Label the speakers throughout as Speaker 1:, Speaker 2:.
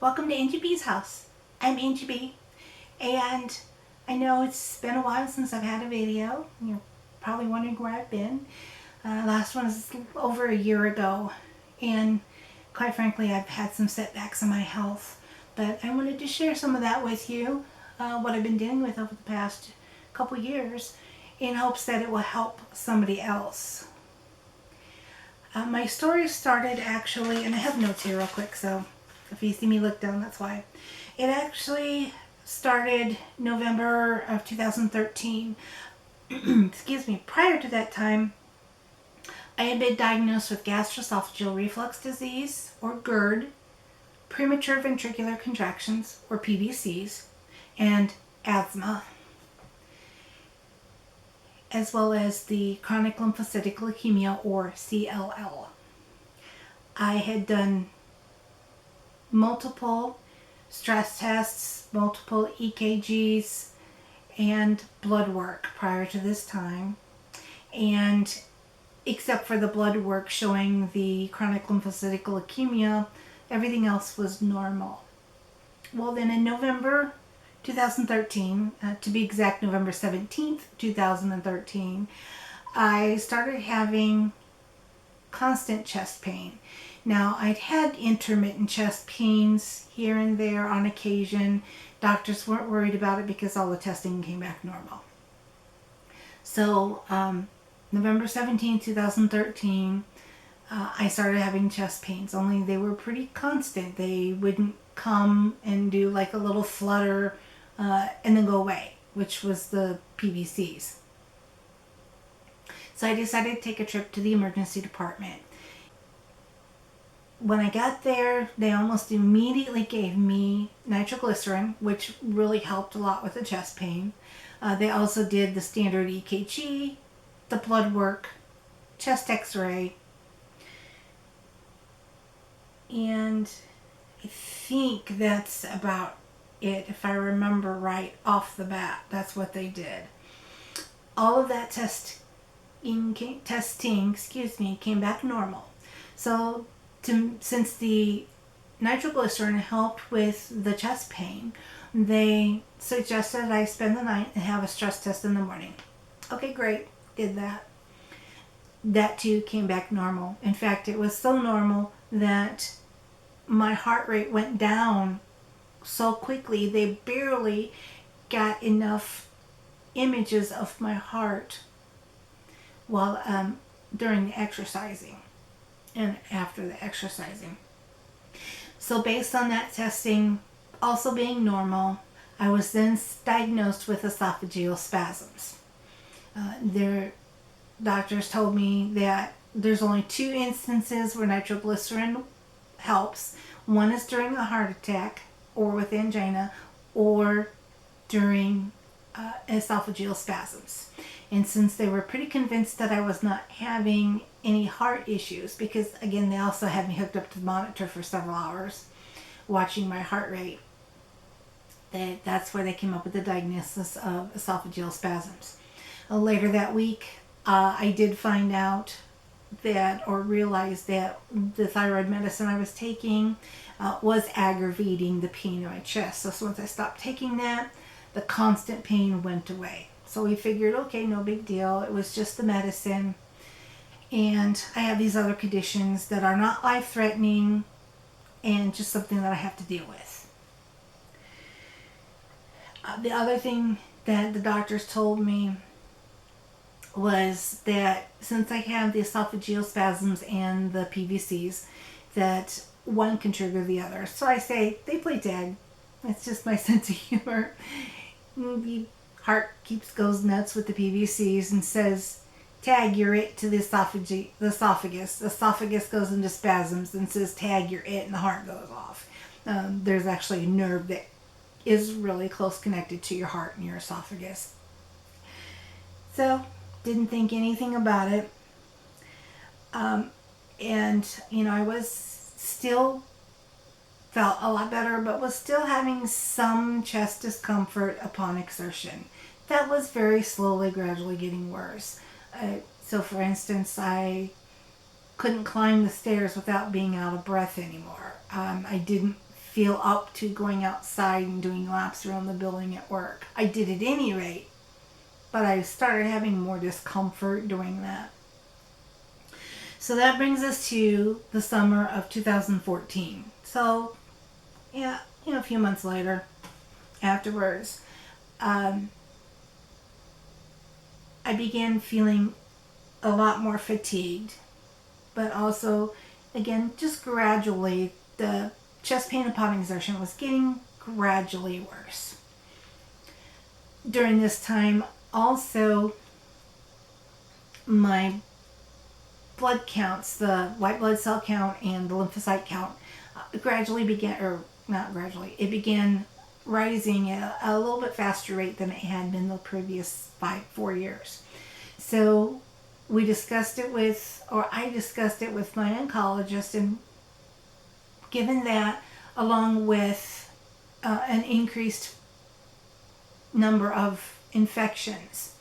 Speaker 1: Welcome to Angie B's house. I'm Angie B, and I know it's been a while since I've had a video. You're probably wondering where I've been. Last one was over a year ago, and quite frankly, I've had some setbacks in my health. But I wanted to share some of that with you, what I've been dealing with over the past couple years, in hopes that it will help somebody else. My story started actually, and I have notes here real quick, so if you see me look down, that's why. It actually started November of 2013. Excuse me. Prior to that time, I had been diagnosed with gastroesophageal reflux disease, or GERD, premature ventricular contractions, or PVCs, and asthma, as well as the chronic lymphocytic leukemia, or CLL. I had done multiple stress tests, multiple EKGs, and blood work prior to this time. And except for the blood work showing the chronic lymphocytic leukemia, everything else was normal. Well, then in November 2013, to be exact, November 17th, 2013, I started having constant chest pain. Now, I'd had intermittent chest pains here and there on occasion. Doctors weren't worried about it because all the testing came back normal. So, November 17, 2013, I started having chest pains, only they were pretty constant. They wouldn't come and do like a little flutter and then go away, which was the PVCs. So I decided to take a trip to the emergency department. When I got there, they almost immediately gave me nitroglycerin, which really helped a lot with the chest pain. They also did the standard EKG, the blood work, chest x-ray, and I think that's about it. If I remember right off the bat, that's what they did. All of that testing came back normal. So since the nitroglycerin helped with the chest pain, they suggested I spend the night and have a stress test in the morning. Okay, great. Did that. That too came back normal. In fact, it was so normal that my heart rate went down so quickly they barely got enough images of my heart while during the exercising and after the exercising. So based on that testing also being normal, I was then diagnosed with esophageal spasms. Their doctors told me that there's only two instances where nitroglycerin helps. One is during a heart attack or with angina, or during esophageal spasms. And since they were pretty convinced that I was not having any heart issues, because again, they also had me hooked up to the monitor for several hours watching my heart rate, that's where they came up with the diagnosis of esophageal spasms. Later that week, I did find out that, or realize that, the thyroid medicine I was taking was aggravating the pain in my chest. So once I stopped taking that, the constant pain went away. So we figured, okay, no big deal. It was just the medicine. And I have these other conditions that are not life-threatening and just something that I have to deal with. The other thing that the doctors told me was that since I have the esophageal spasms and the PVCs, that one can trigger the other. So I say they play tag. It's just my sense of humor. The heart goes nuts with the PVCs and says, tag, you're it, to the esophagus. The esophagus goes into spasms and says, tag, you're it, and the heart goes off. There's actually a nerve that is really close connected to your heart and your esophagus. So, didn't think anything about it. And, I was still felt a lot better, but was still having some chest discomfort upon exertion. That was very slowly, gradually getting worse. So for instance, I couldn't climb the stairs without being out of breath anymore. I didn't feel up to going outside and doing laps around the building at work. I did at any rate, but I started having more discomfort doing that. So that brings us to the summer of 2014. So, yeah, a few months later, afterwards, I began feeling a lot more fatigued, but also, again, just gradually, the chest pain upon exertion was getting gradually worse. During this time, also, my blood counts, the white blood cell count and the lymphocyte count, gradually began, or not gradually, it began rising at a little bit faster rate than it had been the previous 4 years. So I discussed it with my oncologist, and given that, along with an increased number of infections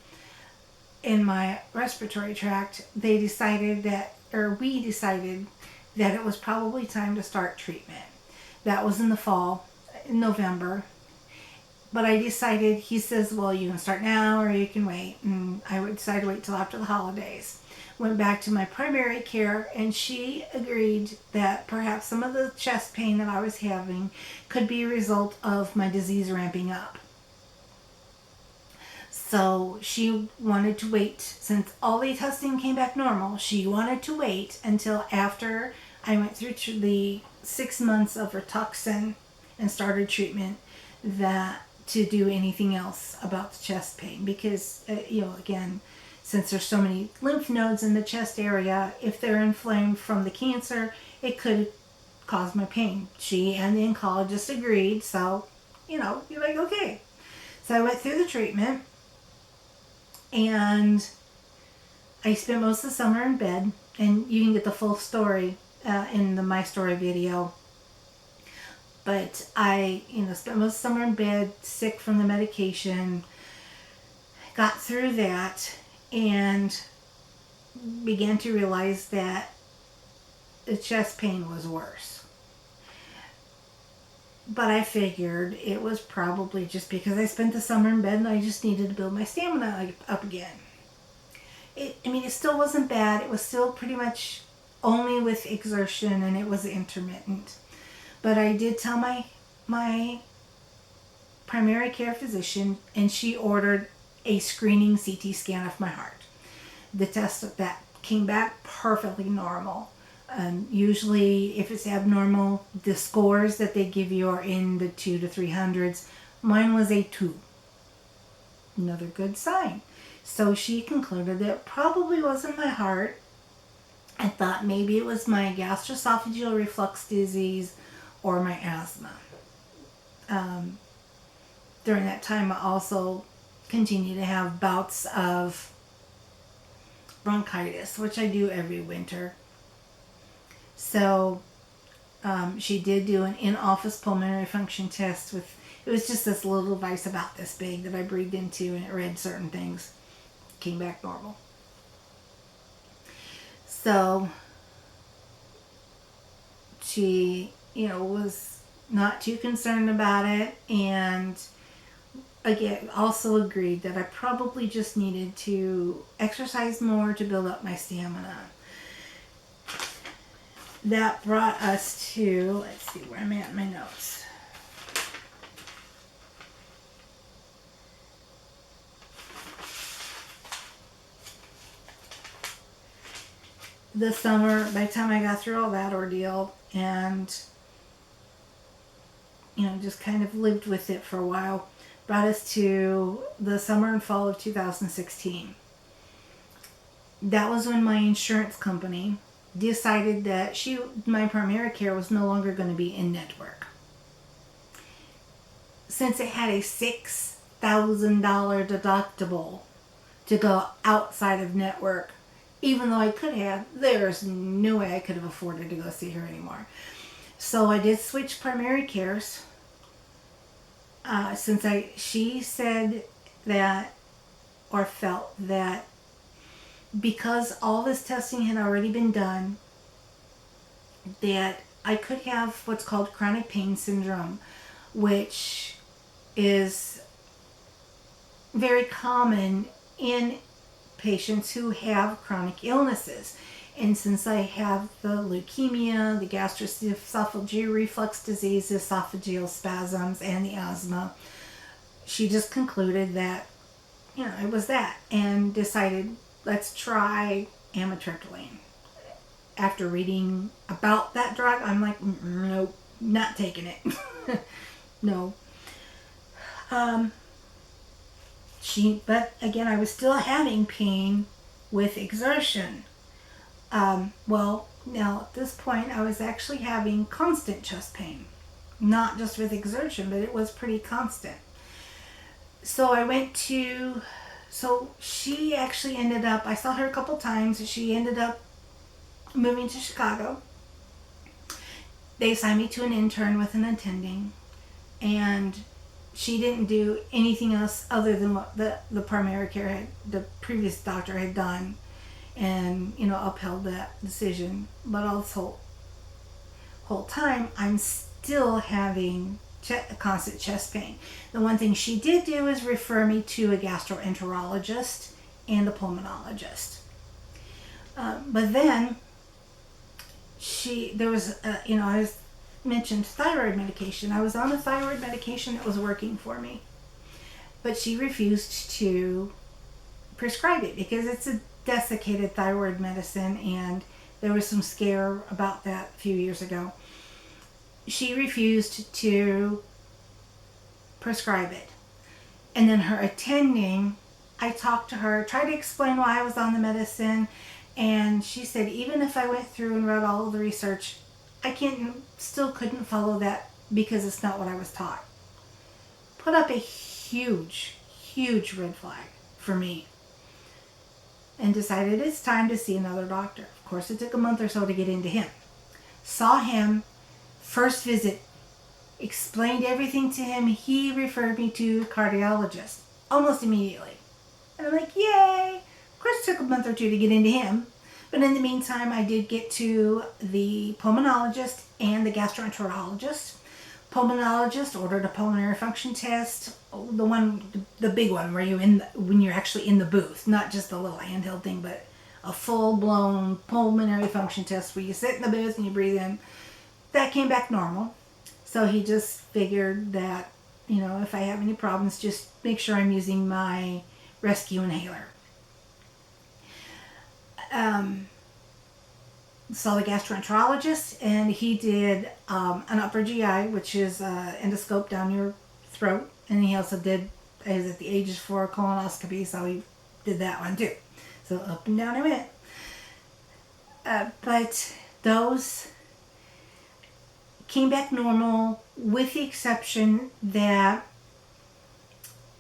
Speaker 1: in my respiratory tract, we decided that it was probably time to start treatment. That was in the fall, in November. But I decided, he says, well, you can start now or you can wait. And I would decide to wait till after the holidays. Went back to my primary care, and she agreed that perhaps some of the chest pain that I was having could be a result of my disease ramping up. So she wanted to wait, since all the testing came back normal, she wanted to wait until after I went through the 6 months of Rituxan and started treatment, that to do anything else about the chest pain. Because, again, since there's so many lymph nodes in the chest area, if they're inflamed from the cancer, it could cause my pain. She and the oncologist agreed, so, you're like, okay. So I went through the treatment, and I spent most of the summer in bed, and you can get the full story in the My Story video. But I, spent most of the summer in bed, sick from the medication, got through that, and began to realize that the chest pain was worse. But I figured it was probably just because I spent the summer in bed and I just needed to build my stamina up again. It still wasn't bad. It was still pretty much only with exertion, and it was intermittent. But I did tell my primary care physician, and she ordered a screening CT scan of my heart. The test that came back perfectly normal. Usually, if it's abnormal, the scores that they give you are in the 200 to 300s. Mine was a 2. Another good sign. So she concluded that it probably wasn't my heart. I thought maybe it was my gastroesophageal reflux disease or my asthma. During that time, I also continued to have bouts of bronchitis, which I do every winter. So she did do an in-office pulmonary function test it was just this little device about this big that I breathed into, and it read certain things. Came back normal. So she, was not too concerned about it, and again, also agreed that I probably just needed to exercise more to build up my stamina. That brought us to, let's see where I'm at in my notes. This summer, by the time I got through all that ordeal and, just kind of lived with it for a while, brought us to the summer and fall of 2016. That was when my insurance company decided that my primary care was no longer going to be in network. Since it had a $6,000 deductible to go outside of network, even though I could have, there's no way I could have afforded to go see her anymore. So I did switch primary cares. She said that, or felt that, because all this testing had already been done, that I could have what's called chronic pain syndrome, which is very common in patients who have chronic illnesses. And since I have the leukemia, the gastroesophageal reflux disease, the esophageal spasms, and the asthma, she just concluded that, it was that, and decided, let's try amitriptyline. After reading about that drug, I'm like, nope, not taking it. No. But again, I was still having pain with exertion. Well, now at this point, I was actually having constant chest pain, not just with exertion, but it was pretty constant. So she actually ended up, I saw her a couple times. She ended up moving to Chicago. They assigned me to an intern with an attending, and she didn't do anything else other than what the primary care the previous doctor had done, and upheld that decision. But all this whole time, I'm still having constant chest pain. The one thing she did do is refer me to a gastroenterologist and a pulmonologist. But then there was I was mentioned thyroid medication. I was on a thyroid medication that was working for me, but she refused to prescribe it because it's a desiccated thyroid medicine, and there was some scare about that a few years ago. She refused to prescribe it. And then her attending, I talked to her, tried to explain why I was on the medicine, and she said even if I went through and read all of the research, I still couldn't follow that because it's not what I was taught. Put up a huge, huge red flag for me, and decided it's time to see another doctor. Of course, it took a month or so to get into him. Saw him, first visit, explained everything to him. He referred me to a cardiologist almost immediately. And I'm like, yay! Of course, it took a month or two to get into him. But in the meantime, I did get to the pulmonologist and the gastroenterologist. Pulmonologist ordered a pulmonary function test, the big one where when you're actually in the booth, not just a little handheld thing, but a full-blown pulmonary function test where you sit in the booth and you breathe in. That came back normal. So he just figured that, if I have any problems, just make sure I'm using my rescue inhaler. Saw the gastroenterologist, and he did an upper GI, which is endoscope down your throat, and he also I was at the ages for colonoscopy, so he did that one too. So up and down I went. But those came back normal, with the exception that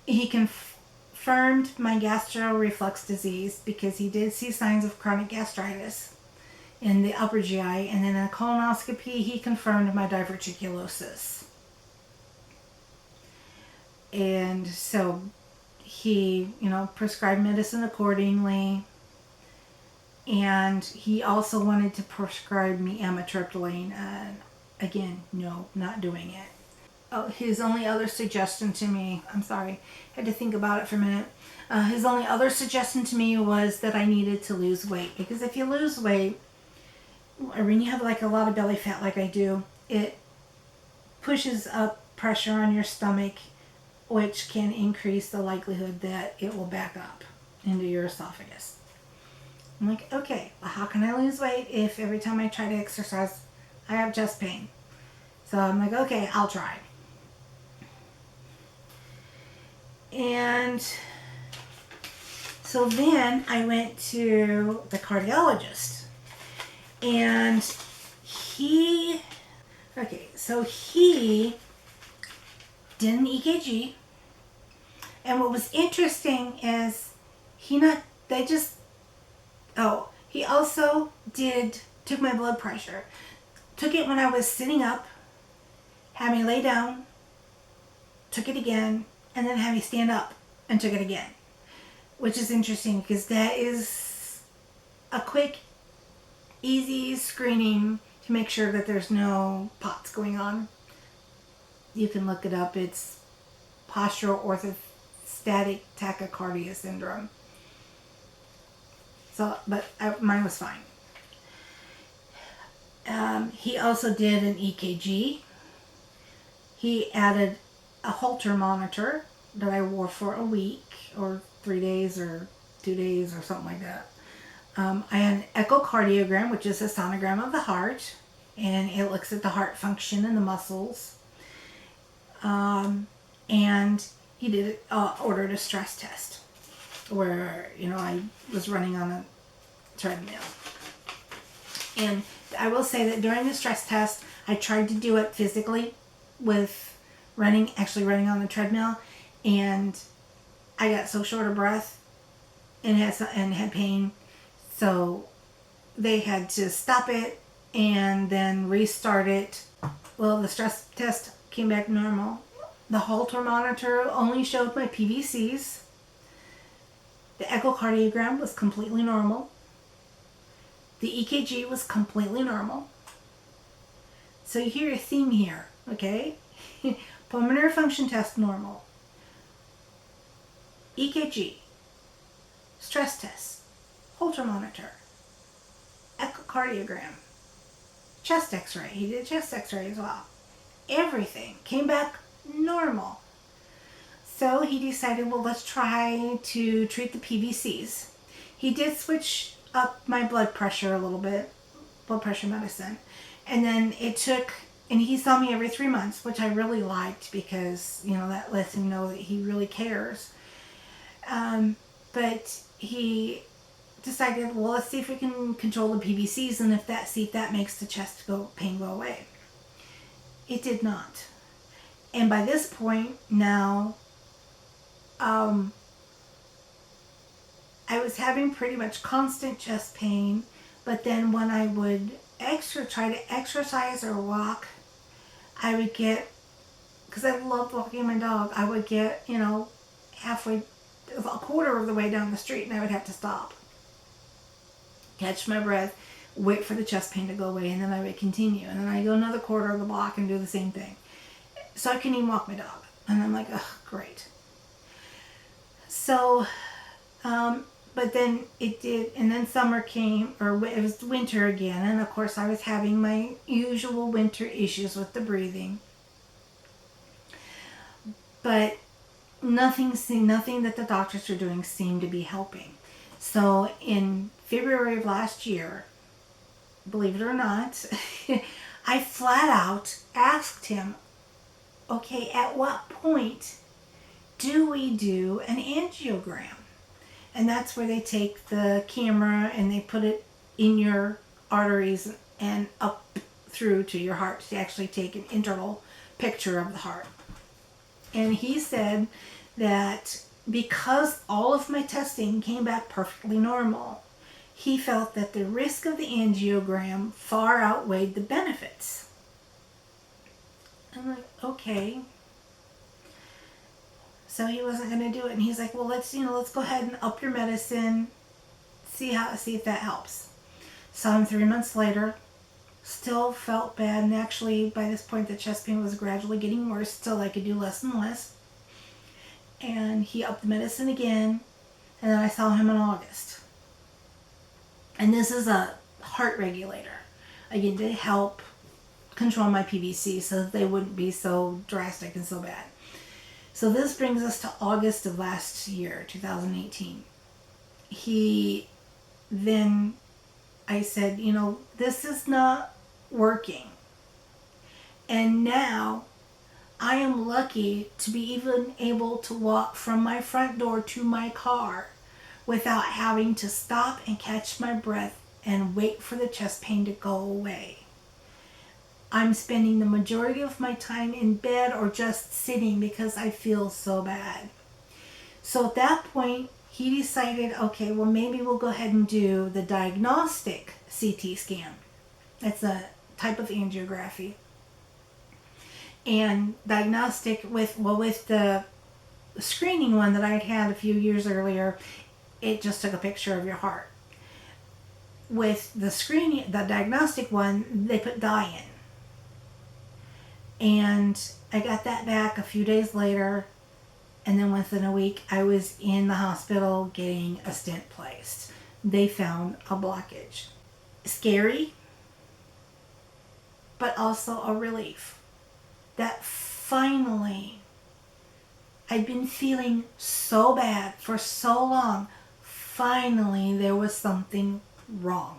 Speaker 1: he confirmed my gastro reflux disease, because he did see signs of chronic gastritis in the upper GI, and then in a colonoscopy he confirmed my diverticulosis. And so he, prescribed medicine accordingly, and he also wanted to prescribe me amitriptyline, and again, no, not doing it. Oh, his only other suggestion to me, I'm sorry, had to think about it for a minute. His only other suggestion to me was that I needed to lose weight, because if you lose weight, or when you have like a lot of belly fat like I do, it pushes up pressure on your stomach, which can increase the likelihood that it will back up into your esophagus. I'm like, okay, well, how can I lose weight if every time I try to exercise I have chest pain? So I'm like, okay, I'll try. And so then I went to the cardiologist, and he did an EKG, and what was interesting is he also took my blood pressure, took it when I was sitting up, had me lay down, took it again, and then had me stand up and took it again, which is interesting because that is a quick, easy screening to make sure that there's no POTS going on. You can look it up. It's postural orthostatic tachycardia syndrome. So, but mine was fine. He also did an EKG. He added a Holter monitor that I wore for a week or 3 days or 2 days or something like that. I had an echocardiogram, which is a sonogram of the heart, and it looks at the heart function and the muscles. And he did ordered a stress test where, I was running on a treadmill. And I will say that during the stress test, I tried to do it physically with actually running on the treadmill, and I got so short of breath and had pain, so they had to stop it and then restart it. Well, the stress test came back normal. The Holter monitor only showed my PVCs. The echocardiogram was completely normal. The EKG was completely normal. So you hear a theme here, okay? Pulmonary function test normal. EKG, stress test, Holter monitor, echocardiogram, chest x-ray. He did chest x-ray as well. Everything came back normal. So he decided, well, let's try to treat the PVCs. He did switch up my blood pressure a little bit, blood pressure medicine. And then and he saw me every 3 months, which I really liked because, that lets him know that he really cares. But he decided, well, let's see if we can control the PVCs, and see if that makes the chest pain go away. It did not. And by this point now, I was having pretty much constant chest pain, but then when I would try to exercise or walk, I would get, because I loved walking my dog, I would get, halfway, a quarter of the way down the street, and I would have to stop, catch my breath, wait for the chest pain to go away, and then I would continue. And then I'd go another quarter of the block and do the same thing. So I couldn't even walk my dog. And I'm like, oh, great. So, but then it did, and then summer came, or it was winter again, and of course I was having my usual winter issues with the breathing. But nothing that the doctors were doing seemed to be helping. So in February of last year, believe it or not, I flat out asked him, okay, at what point do we do an angiogram? And that's where they take the camera and they put it in your arteries and up through to your heart to actually take an internal picture of the heart. And he said that because all of my testing came back perfectly normal, he felt that the risk of the angiogram far outweighed the benefits. I'm like, okay. So he wasn't going to do it, and he's like, well, let's go ahead and up your medicine, see if that helps. Saw him 3 months later, still felt bad, and actually by this point the chest pain was gradually getting worse till I could do less and less. And he upped the medicine again, and then I saw him in August. And this is a heart regulator, again, to help control my PVC so that they wouldn't be so drastic and so bad. So this brings us to August of last year, 2018. I said, this is not working. And now I am lucky to be even able to walk from my front door to my car without having to stop and catch my breath and wait for the chest pain to go away. I'm spending the majority of my time in bed or just sitting because I feel so bad. So at that point, he decided, okay, well, maybe we'll go ahead and do the diagnostic CT scan. It's a type of angiography. And diagnostic with the screening one that I'd had a few years earlier, it just took a picture of your heart. with the screening, the diagnostic one, they put dye in. And I got that back a few days later, and then within a week I was in the hospital getting a stent placed. They found a blockage. Scary, but also a relief that finally, I'd been feeling so bad for so long, finally there was something wrong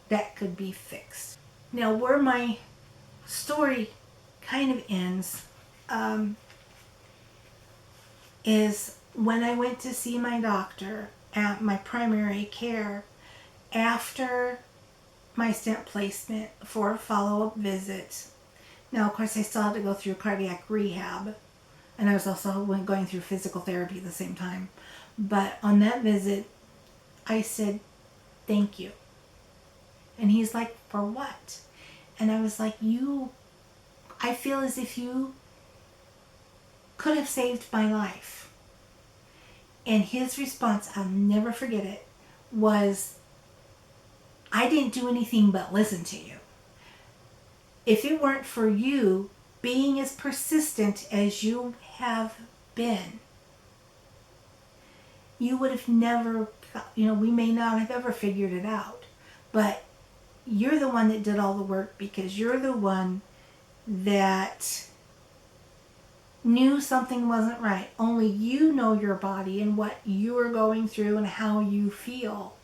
Speaker 1: that could be fixed. Now, where my story kind of ends is when I went to see my doctor at my primary care after my stent placement for a follow-up visit. Now, of course, I still had to go through cardiac rehab, and I was also going through physical therapy at the same time. But on that visit, I said, thank you. And he's like, for what? And I was like, I feel as if you could have saved my life. And his response, I'll never forget it, was, I didn't do anything but listen to you. If it weren't for you being as persistent as you have been, you would have never, we may not have ever figured it out. But you're the one that did all the work, because you're the one that knew something wasn't right. Only you know your body and what you are going through and how you feel.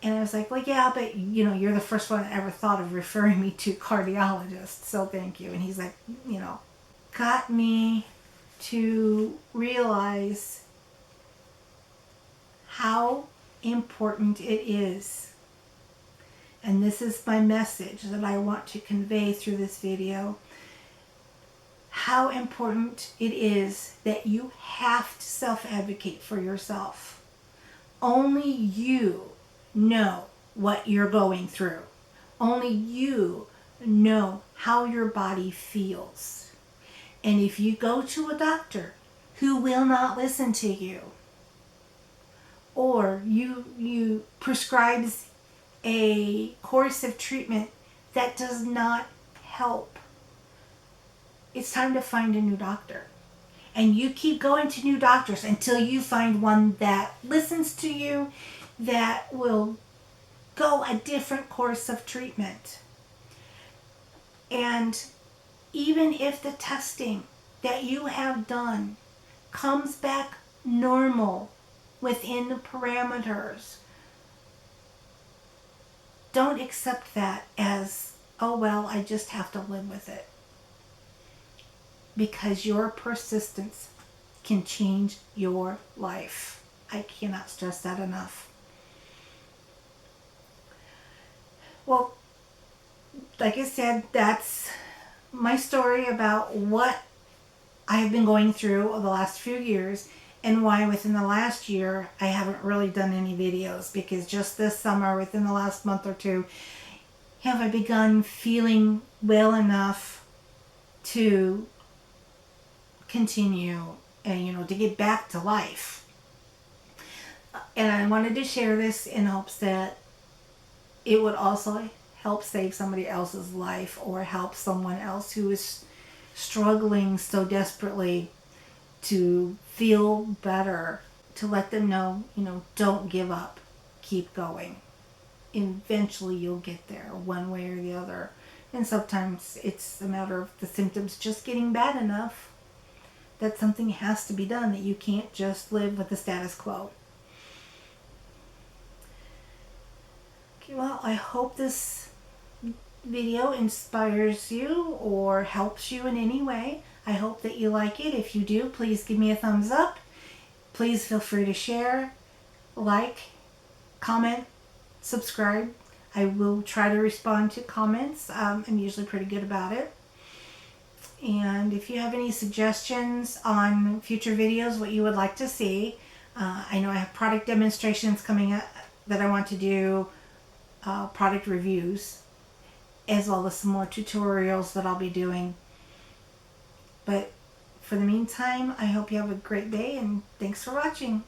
Speaker 1: And I was like, well, yeah, but you're the first one that ever thought of referring me to cardiologist, so thank you. And he's like, got me to realize how important it is. And this is my message that I want to convey through this video. How important it is that you have to self-advocate for yourself. Only you know what you're going through. Only you know how your body feels. And if you go to a doctor who will not listen to you, or you prescribes a course of treatment that does not help, it's time to find a new doctor. And you keep going to new doctors until you find one that listens to you, that will go a different course of treatment. And even if the testing that you have done comes back normal within the parameters, don't accept that as, oh well, I just have to live with it. Because your persistence can change your life. I cannot stress that enough. Well, like I said, that's my story about what I've been going through over the last few years, and why within the last year I haven't really done any videos, because just this summer, within the last month or two, have I begun feeling well enough to continue and to get back to life. And I wanted to share this in hopes that it would also help save somebody else's life, or help someone else who is struggling so desperately to feel better, to let them know, don't give up, keep going. Eventually you'll get there, one way or the other. And sometimes it's a matter of the symptoms just getting bad enough that something has to be done, that you can't just live with the status quo. Okay, well, I hope this video inspires you or helps you in any way. I hope that you like it. If you do, please give me a thumbs up. Please feel free to share, like, comment, subscribe. I will try to respond to comments. I'm usually pretty good about it. And if you have any suggestions on future videos, what you would like to see, I know I have product demonstrations coming up that I want to do, product reviews, as well as some more tutorials that I'll be doing. But for the meantime, I hope you have a great day, and thanks for watching.